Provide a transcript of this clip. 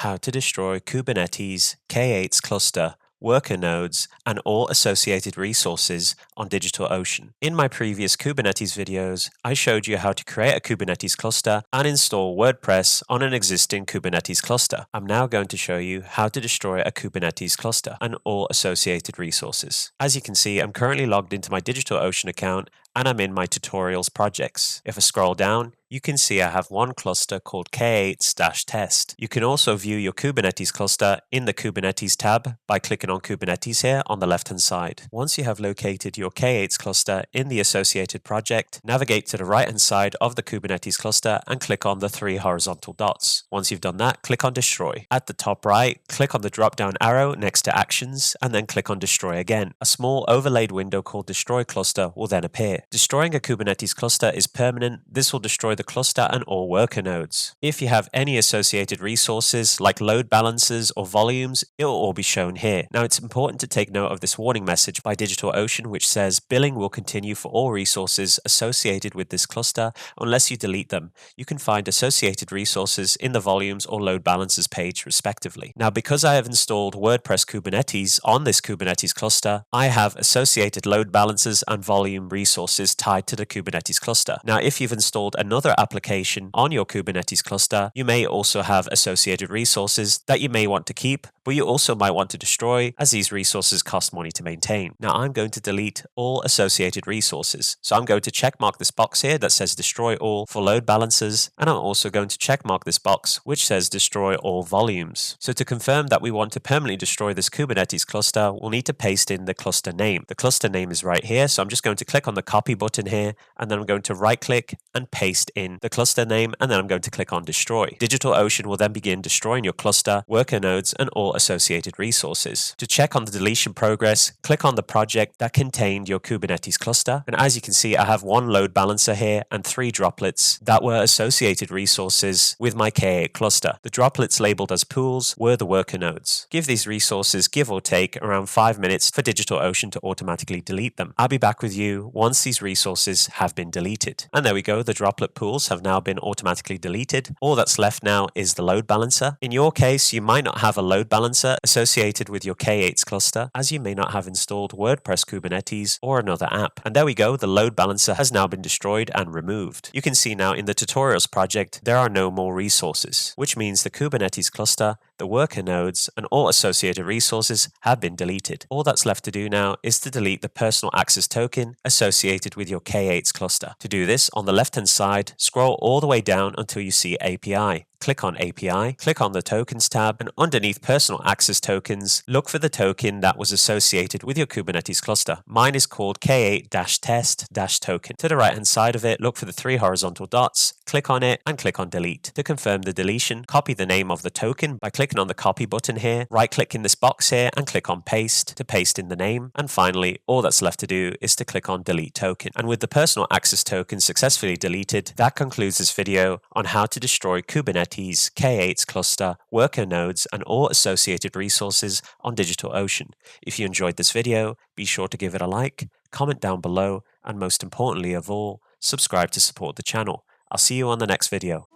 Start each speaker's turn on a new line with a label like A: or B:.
A: how to destroy Kubernetes, K8s cluster, worker nodes, and all associated resources on DigitalOcean. In my previous Kubernetes videos, I showed you how to create a Kubernetes cluster and install WordPress on an existing Kubernetes cluster. I'm now going to show you how to destroy a Kubernetes cluster and all associated resources. As you can see, I'm currently logged into my DigitalOcean account and I'm in my tutorials projects. If I scroll down, you can see I have one cluster called K8s-test. You can also view your Kubernetes cluster in the Kubernetes tab by clicking on Kubernetes here on the left-hand side. Once you have located your K8s cluster in the associated project, navigate to the right-hand side of the Kubernetes cluster and click on the three horizontal dots. Once you've done that, click on Destroy. At the top right, click on the drop-down arrow next to Actions and then click on Destroy again. A small overlaid window called Destroy Cluster will then appear. Destroying a Kubernetes cluster is permanent. This will destroy the cluster and all worker nodes. If you have any associated resources like load balancers or volumes, it will all be shown here. Now it's important to take note of this warning message by DigitalOcean which says billing will continue for all resources associated with this cluster unless you delete them. You can find associated resources in the volumes or load balancers page respectively. Now because I have installed WordPress Kubernetes on this Kubernetes cluster, I have associated load balancers and volume resources tied to the Kubernetes cluster. Now if you've installed another application on your Kubernetes cluster, you may also have associated resources that you may want to keep, but you also might want to destroy as these resources cost money to maintain. Now I'm going to delete all associated resources. So I'm going to checkmark this box here that says destroy all for load balancers, and I'm also going to checkmark this box which says destroy all volumes. So to confirm that we want to permanently destroy this Kubernetes cluster, we'll need to paste in the cluster name. The cluster name is right here, so I'm just going to click on the copy button here, and then I'm going to right click and paste in the cluster name, and then I'm going to click on destroy. DigitalOcean will then begin destroying your cluster, worker nodes, and all associated resources. To check on the deletion progress, click on the project that contained your Kubernetes cluster, and as you can see I have one load balancer here and 3 droplets that were associated resources with my K8 cluster. The droplets labeled as pools were the worker nodes. Give these resources give or take around 5 minutes for DigitalOcean to automatically delete them. I'll be back with you once these resources have been deleted. And there we go, the droplet pools have now been automatically deleted. All that's left now is the load balancer. In your case, you might not have a load balancer associated with your K8s cluster, as you may not have installed WordPress Kubernetes or another app. And there we go, the load balancer has now been destroyed and removed. You can see now in the tutorials project, there are no more resources, which means the Kubernetes cluster, the worker nodes, and all associated resources have been deleted. All that's left to do now is to delete the personal access token associated with your K8s cluster. To do this, on the left-hand side, scroll all the way down until you see API. Click on API, click on the Tokens tab, and underneath Personal Access Tokens, look for the token that was associated with your Kubernetes cluster. Mine is called K8-test-token. To the right-hand side of it, look for the 3 horizontal dots, click on it, and click on Delete. To confirm the deletion, copy the name of the token by clicking on the Copy button here, right-click in this box here, and click on Paste to paste in the name. And finally, all that's left to do is to click on Delete Token. And with the Personal Access Token successfully deleted, that concludes this video on how to destroy Kubernetes, K8s cluster, worker nodes, and all associated resources on DigitalOcean. If you enjoyed this video, be sure to give it a like, comment down below, and most importantly of all, subscribe to support the channel. I'll see you on the next video.